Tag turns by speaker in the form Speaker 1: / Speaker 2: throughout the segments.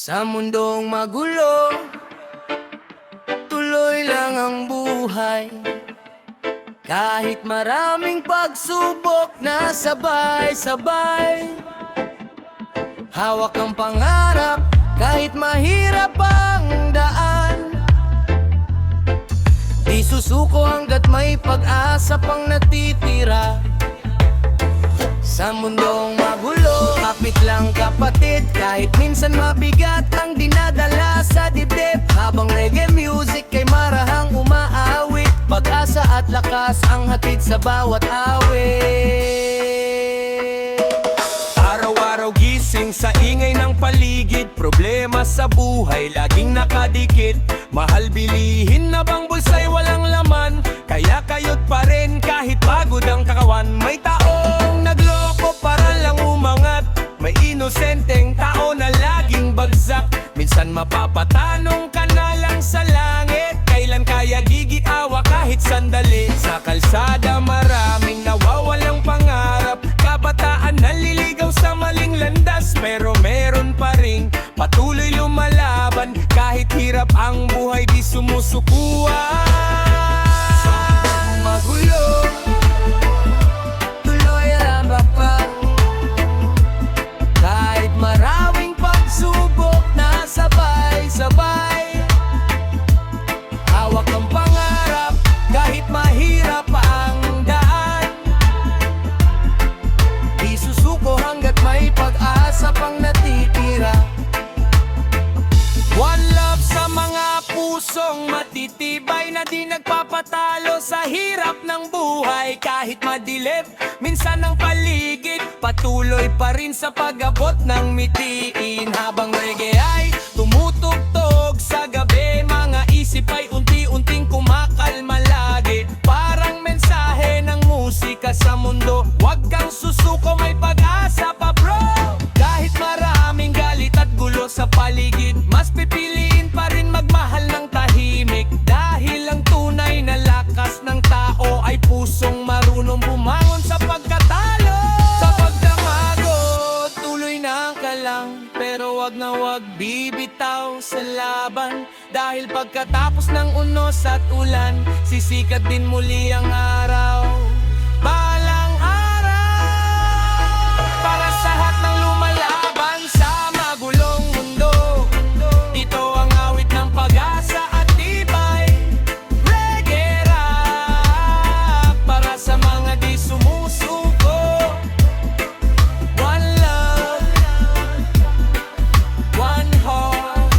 Speaker 1: Sa mundong magulo, tuloy lang ang buhay. Kahit maraming pagsubok na sabay-sabay. Hawak ang pangarap, kahit mahirap ang daan. Di susuko hanggat may pag-asa pang natitira. Sa mundong magulo, kapit lang kapatid. Kahit minsan mabigat ang dinadala sa dibdib. Habang reggae music ay marahang umaawit. Pag-asa at lakas ang hatid sa bawat awit. Araw-araw gising sa ingay ng paligid. Problema sa buhay laging nakadikit. Mahal bilihin na bang bulsa'y walang laman. Kaya kayot pa rin kahit pagod ang kakawan. May taong nagloko para lang umangat. May inosenteng tao na laging bagsak. Minsan mapapatanong ka na lang sa langit. Kailan kaya gigiawa kahit sandali. Sa kalsada maraming nawawalang pangarap. Kabataan naliligaw sa maling landas. Pero meron pa ring patuloy lumalaban. Kahit hirap ang buhay di sumusukuan. Magulo, tuloy ang bakbak. Kahit maraming pagsubok na sabay-sabay. Hawak ang pangarap, kahit mahirap ang daan. Di susuko hanggat may pag-asa pang natitira. One love sa mga pusong matitibay na di nagpapatalo sa hirap ng buhay. Kahit madilim minsan ang paligid, patuloy pa rin sa pag-abot ng mitiin. Habang reggae ay tumutugtog sa gabi, mga isip ay unti-unting kumakalma lagi. Parang mensahe ng musika sa mundo, huwag kang susuko, may pag-asa pa bro. Kahit maraming galit at gulo sa paligid, mas pipiliin pa rin magmahal ng tahimik. Dahil ang tunay na lakas ng tao ay pusong marunong bumangon sa pagkatalo. Sa pagdamago, tuloy na ka lang, pero wag na wag bibitaw sa laban. Dahil pagkatapos ng unos at ulan, sisikat din muli ang araw. Balang araw para sa lahat ng lumalaban sa magulong mundo. Dito ang awit ng pag-asa at tibay. Reggae rap para sa mga di sumusuko. One love, one heart.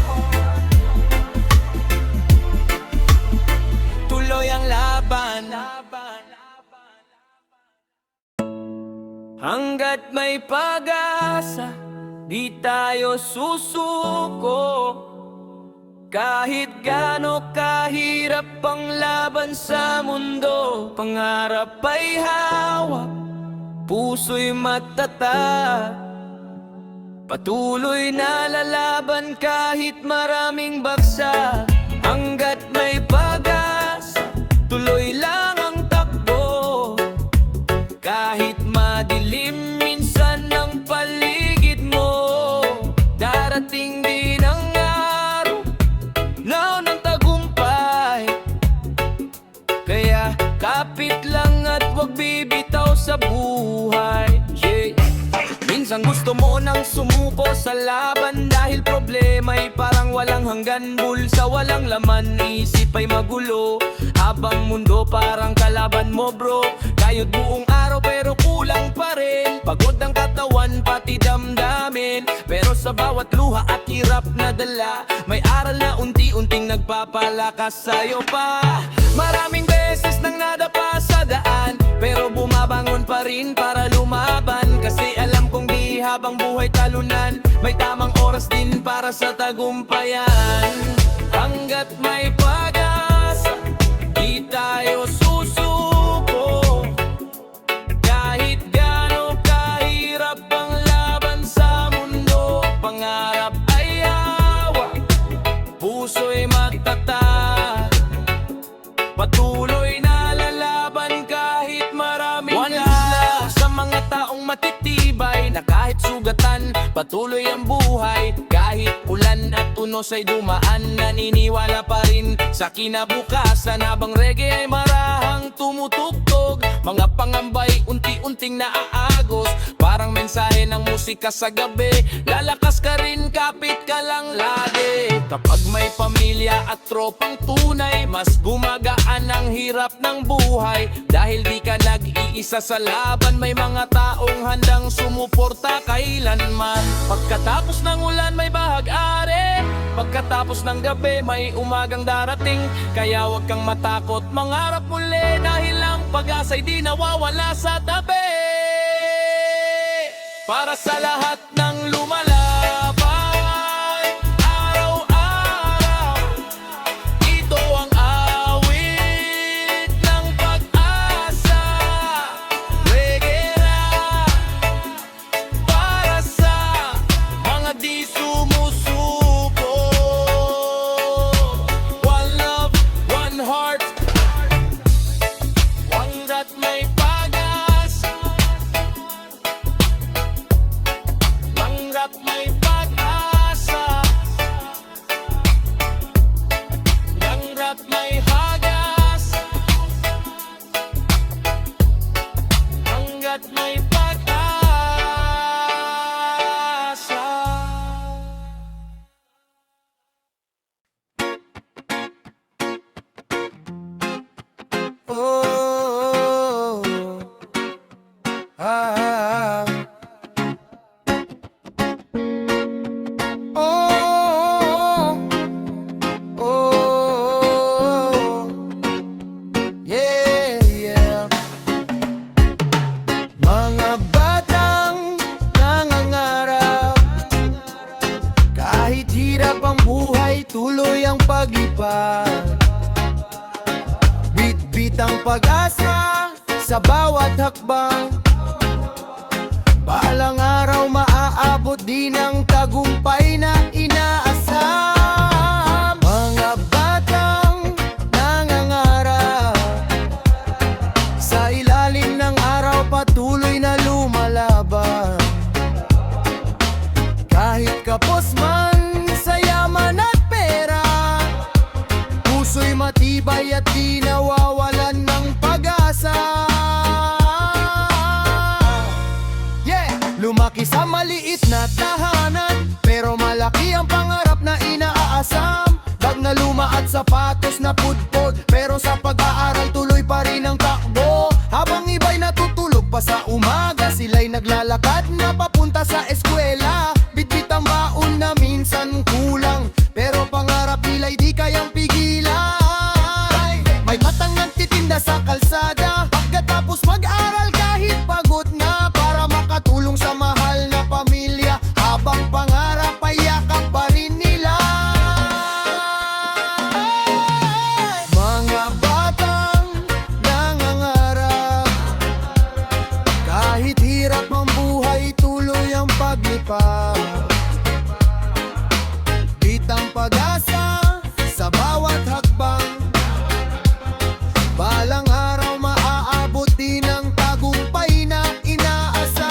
Speaker 1: Tuloy ang laban. Hanggat may pag-asa, di tayo susuko. Kahit gaano kahirap ang laban sa mundo, pangarap ay hawak, puso'y matatag. Patuloy na lalaban kahit maraming bagsak. Hanggat may pag-asa, tuloy lang ang takbo. Kahit madilim minsan ang paligid mo, darating din ang araw ng tagumpay. Kaya kapit lang at huwag bibitaw sa buhay. Minsan gusto mo nang sumuko sa laban, dahil problema'y parang walang hanggan. Bulsa walang laman, isip ay magulo. Habang mundo parang kalaban mo bro. Kayod buong araw pero kulang pa rin. Pagod ang katawan pati damdamin. Pero sa bawat luha at hirap na dala, may aral na unti-unting nagpapalakas sa'yo pa. Maraming beses nang nadapa sa daan, pero bumabangon pa rin para lumaban. Kasi alam kong di habang buhay talunan, may tamang oras din para sa tagumpayan. Hanggat may pag-asa, di tayo susuko. Kahit gaano kahirap ang laban sa mundo, pangarap ay hawak, puso'y matatag. Patuloy na lalaban kahit maraming laban. Sa mga taong matitibay na kahit sugatan, patuloy ang buhay kahit ulan. unos ay dumaan, naniniwala pa rin sa kinabukasan. Habang reggae ay marahang tumutugtog, mga pangambay unti-unting naaagos. Parang mensahe ng musika sa gabi, lalakas ka rin kapit ka lang lagi. Kapag may pamilya at tropang tunay, mas gumagaan ang hirap ng buhay. Dahil di ka nag-iisa sa laban, may mga taong handang sumuporta kailanman. Pagkatapos ng ulan may bahag-ari, pagkatapos ng gabi may umagang darating. Kaya huwag kang matakot, mangarap muli, dahil ang pag-asa'y di nawawala sa tabi. Para sa lahat ng lumalabay araw-araw, ito ang awit ng pag-asa. Reggae rap para sa mga di sumusuko. One love, one heart, hanggat may pag-asa. Hanggat may pag-asa, hanggat may hagas, hanggat may pag-asa. Oh, ah, oh, oh, yeah, yeah. Mga batang nangangarap, kahit hirap ang buhay, tuloy ang paglipad. Bit-bit ang pag-asa sa bawat hakbang. Balang araw maaabot din ang tagumpay na inaasam. Mga batang nangangarap, sa ilalim ng araw patuloy na lumalaban. Kahit kapos man sa yaman at pera, puso'y matibay at di nawawalan ng pag-asa. Lumaki sa maliit na tahanan, pero malaki ang pangarap na inaasam. Bag na luma at sapatos na pudpod, pero sa pag-aaral tuloy pa rin ang takbo. Habang iba'y natutulog pa sa umaga, sila'y naglalakad na papunta sa eskwela. Bitbit ang baon na minsan kulang, pero pangarap nila'y di kayang pigilan. May batang nagtitinda sa kalsada, pagkatapos mag-aral kahit pagod na, para makatulong sa mahal na pamilya. Habang pangarap ay yakap pa rin nila. Mga batang nangangarap, kahit hirap ang buhay, tuloy ang paglipad. Bitang pag-asa sa bawat hakbang. Balang araw maaabot din ang tagumpay na inaasam.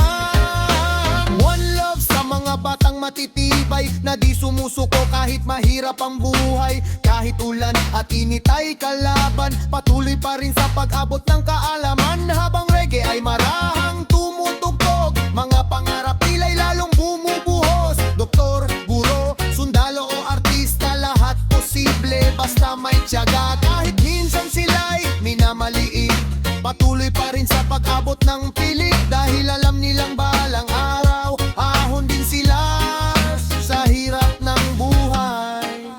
Speaker 1: One love sa mga batang matitibay, na di sumusuko kahit mahirap ang buhay. Kahit ulan at init ay kalaban, patuloy pa rin sa pag-abot ng kaalaman. Habang reggae ay marahang tumutugtog, mga pangarap nila'y lalong bumubuhos. Doktor, guro, sundalo o artista, lahat posible basta may tiyaga. Kahit minsan sila'y minamaliit, patuloy pa rin sa pag-abot ng pilit. Dahil alam nilang balang araw, ahon din sila sa hirap ng buhay.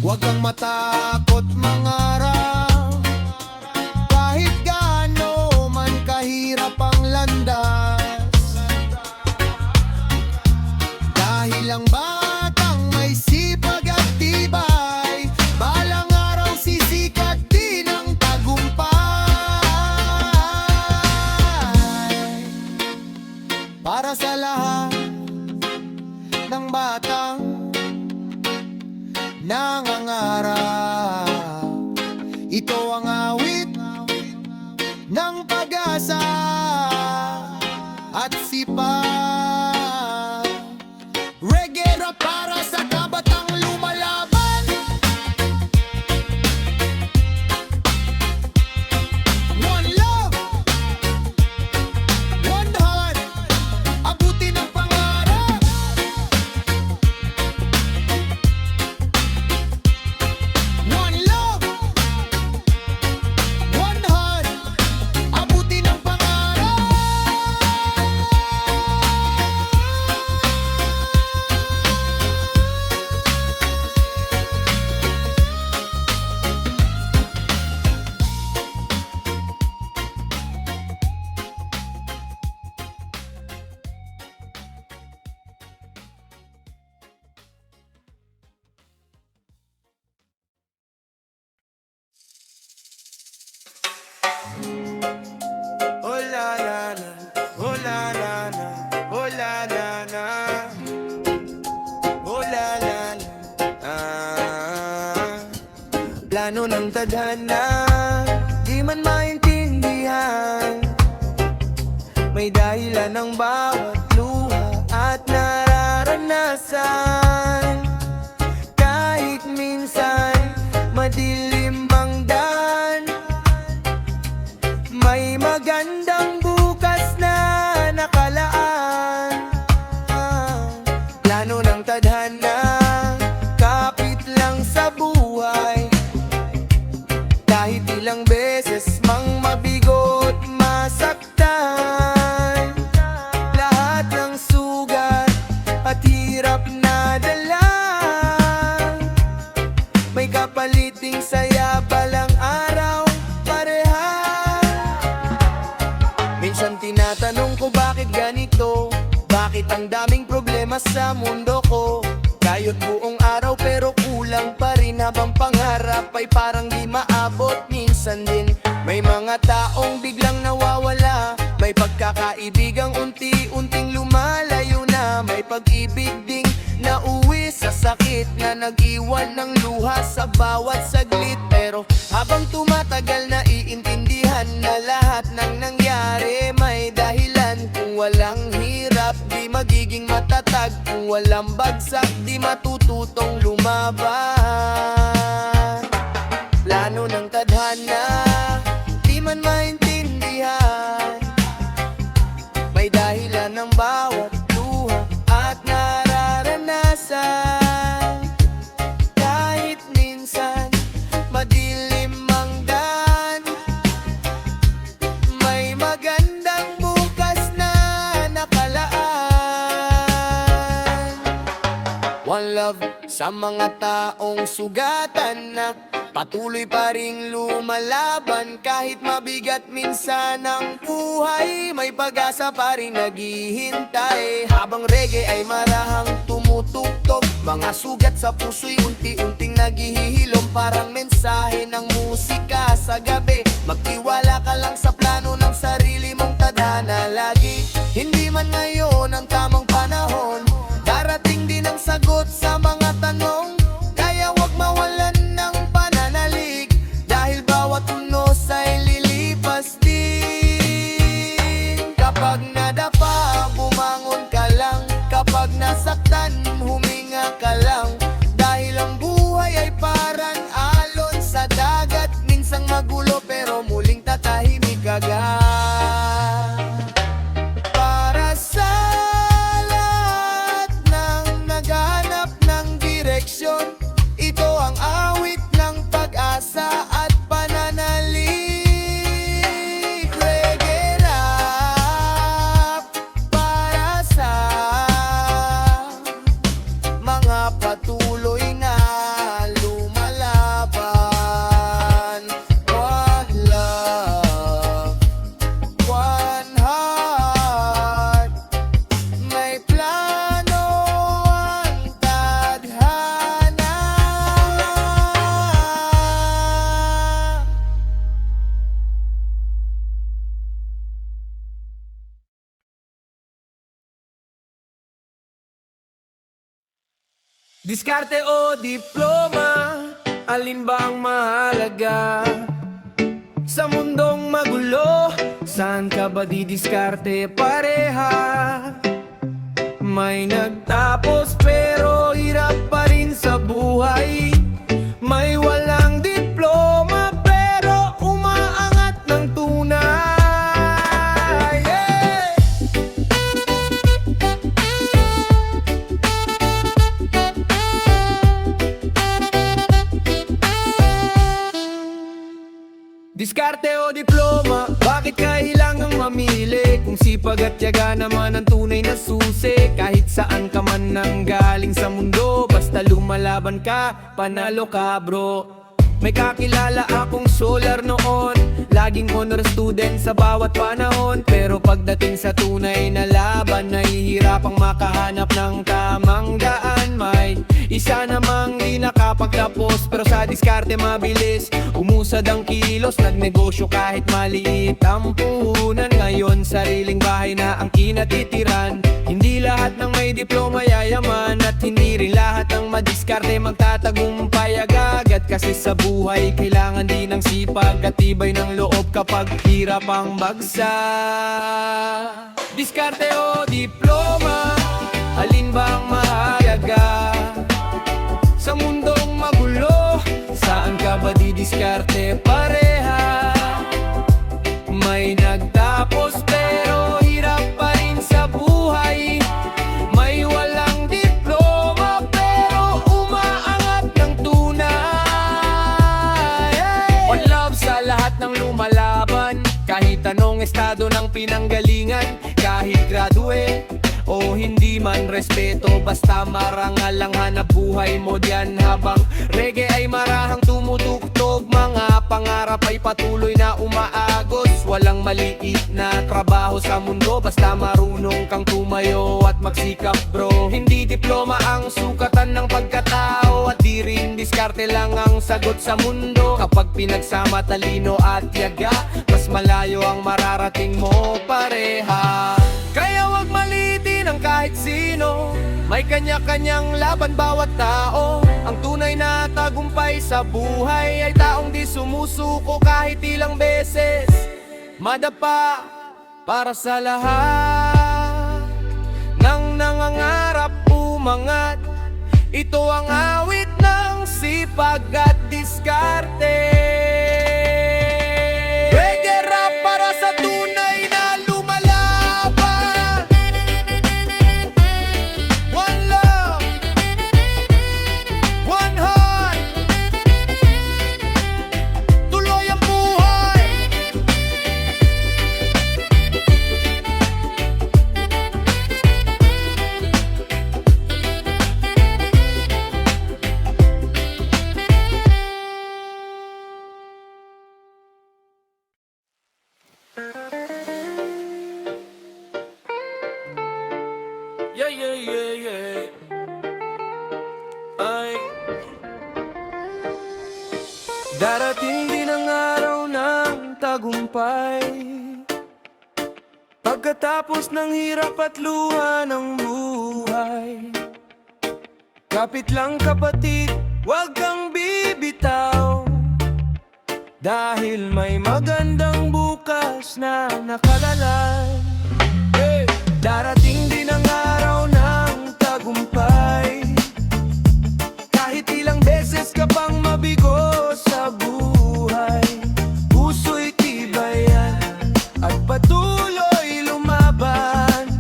Speaker 1: Huwag kang matakot mangarap, kahit gaano man kahirap ang landas. Dahil ang batang may sipag at tibay, balang araw sisikat din ang tagumpay. Para sa lahat ng batang nangangarap, ito ang awit ng pag-asa at sipag.
Speaker 2: ng tadhana, di man maintindihan. May dahilan ng bawat luha at nararanasan. Kahit minsan madilim ang daan, may magandang bukas na nakalaan. Plano ng tadhana, kapit lang sa buhay. Kahit ilang beses mang mabigot, masaktan, lahat ng sugat at hirap na dala, may kapaliting saya balang araw pareha. Minsan tinatanong ko bakit ganito, bakit ang daming problema sa mundo ko. Kayod buong araw pero kulang pa rin, habang pangarap ay parang di maabot. Minsan din may mga taong biglang nawawala, may pagkakaibigang unti-unting lumalayo na, may pag-ibig ding nauwi sa sakit na nag-iwan ng luha sa bawat saglit. Pero habang tumatagal naiintindihan na lahat ng nangyari may dahilan. Kung walang hirap di magiging matatag, kung walang bagsak di matututong lumaban. Plano ng tadhana, di man maintindihan. May dahilan ng bawat luha at nararanasan. Kahit minsan madilim ang daan, may magandang bukas na nakalaan. One love sa mga taong sugatan na patuloy pa ring lumalaban. Kahit mabigat minsan ang buhay, may pag-asa pa rin naghihintay. Habang reggae ay marahang tumutugtog, mga sugat sa puso'y unti-unting naghihilom. Parang mensahe ng musika sa gabi. Magtiwala ka lang sa plano ng sarili mong tadhana lagi. Hindi man ngayon ang tamang panahon, darating din ang sagot sa mga tanong. Kaya wag mawalan ng pananalig, dahil bawat unos ay lilipas din. Kapag nadapa, bumangon ka lang. Kapag nasaktan, huminga ka lang. Dahil ang buhay ay parang alon sa dagat, minsang magulo pero muling tatahimik agad. Para sa lahat ng naghanap ng direksyon, ito ang awit ng pag-asa at pananalig. Reggae rap para sa mga patuloy na lumalaban. One love, one heart, may plano ang tadhana.
Speaker 1: Diskarte o diploma, alin ba ang mahalaga? Sa mundong magulo, saan ka ba didiskarte pareha? May nagtapos pero hirap pa rin sa buhay. May walang diploma pero umaangat ng tunay. Yeah! Diskarte o diploma, bakit kailangang mamili? Kung sipag at tiyaga naman ang tunay na susi. Kahit saan ka man nanggaling sa mundo, basta lumalaban ka, panalo ka bro. May kakilala akong solar noon, laging honor student sa bawat panahon. Pero pagdating sa tunay na laban, nahihirapang makahanap ng tamang daan. May isa namang di nakapagtapos, pero sa diskarte mabilis umusad ang kilos. Nagnegosyo kahit maliit ang puhunan. Ngayon sariling bahay na ang kinatitiran. Hindi lahat ng may diploma yayaman, at hindi rin lahat ng madiskarte magtatagumpay agad. Bakit kasi sa buhay kailangan din ng sipag at tibay ng loob kapag hirap ang bagsa. Diskarte o diploma, alin bang mahalaga? Sa mundong magulo, saan ka ba didiskarte? Pareha. May nagtapos pero hirap pa rin sa buhay. May walang diploma pero umaangat ng tunay. One love sa lahat ng lumalaban, kahit anong estado ng pinanggalingan. Kahit graduate o hindi man respeto, basta marangal ang hanap buhay mo diyan. Habang reggae ay marahang tumutugtog, mga pangarap ay patuloy na umaagos. Walang maliit na trabaho sa mundo, basta marunong kang tumayo at magsikap bro. Hindi diploma ang sukatan ng pagkatao, at di rin diskarte lang ang sagot sa mundo. Kapag pinagsama talino at tiyaga, mas malayo ang mararating mo pareha. Kaya wag maliitin ang kahit sino, may kanya-kanyang laban bawat tao. Ang tunay na tagumpay sa buhay ay taong di sumusuko kahit ilang beses. Madapa para sa lahat ng nangangarap umangat. Ito ang awit ng sipag at diskarte. Reggae rap para sa tunay na lumalaban. One love, one heart, tuloy ang buhay. Yeah, yeah, yeah, yeah. Ay, darating din ang araw ng tagumpay, pagkatapos ng hirap at luha ng buhay. Kapit lang kapatid, huwag kang bibitaw, dahil may magandang bukas na nakalalay. Hey! Darating din ang araw ng tagumpay, kahit ilang beses ka pang mabigo sa buhay. Puso'y tibayan at patuloy lumaban,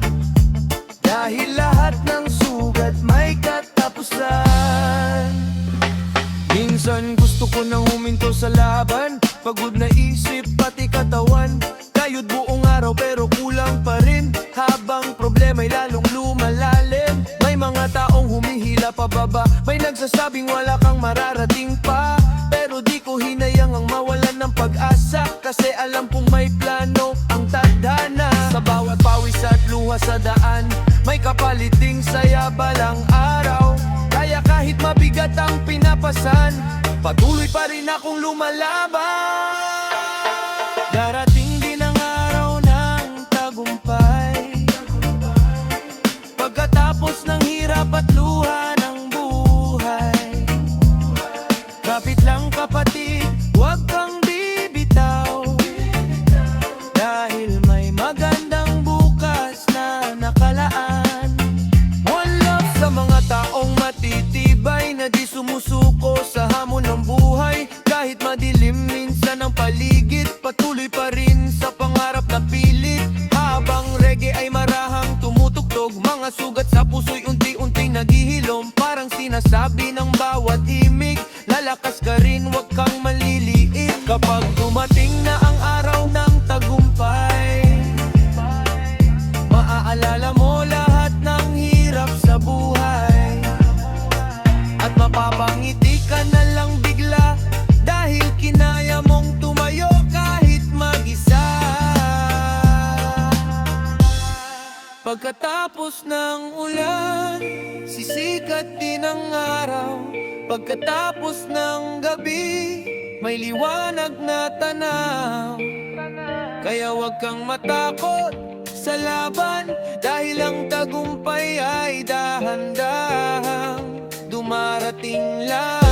Speaker 1: dahil lahat ng sugat may katapusan. Minsan gusto ko nang huminto sa laban, pagod na isip pati katawan. Kayod buong araw pero kulang pa rin, habang problema'y lalong lumalalim. May mga taong humihila pababa, may nagsasabing wala kang mararating pa. Pero di ko hinayang ang mawalan ng pag-asa, kasi alam kong may plano ang tadhana. Sa bawat pawis at luha sa daan, may kapaliting saya balang araw. Kaya kahit mabigat ang pinapasan, patuloy pa rin akong lumalaban. Darating din ang araw ng tagumpay, pagkatapos ng hirap at luha ng buhay. Kapit lang kapatid, huwag kang bibitaw, dahil may magandang bukas na nakalaan. One love sa mga taong matitibay, na di sumusuko sa hamon ng buhay. Kahit madilim minsan ang paligid, patuloy pa rin sa pangarap na pilit. Habang reggae ay marahang tumutugtog, mga sugat sa puso'y unti-unting naghihilom. Parang sinasabi ng bawat himig, lalakas ka rin, huwag kang maliliit. Kapag dumating na ang araw ng tagumpay, maaalala mo lahat ng hirap sa buhay, at mapapangiti ka na lang bigla, dahil kinaya mong tumayo kahit mag-isa. Pagkatapos ng ulan, sisikat din ang araw. Pagkatapos ng gabi, may liwanag na tanaw. Kaya wag kang matakot sa laban, dahil ang tagumpay ay dahan-dahang dumarating lang.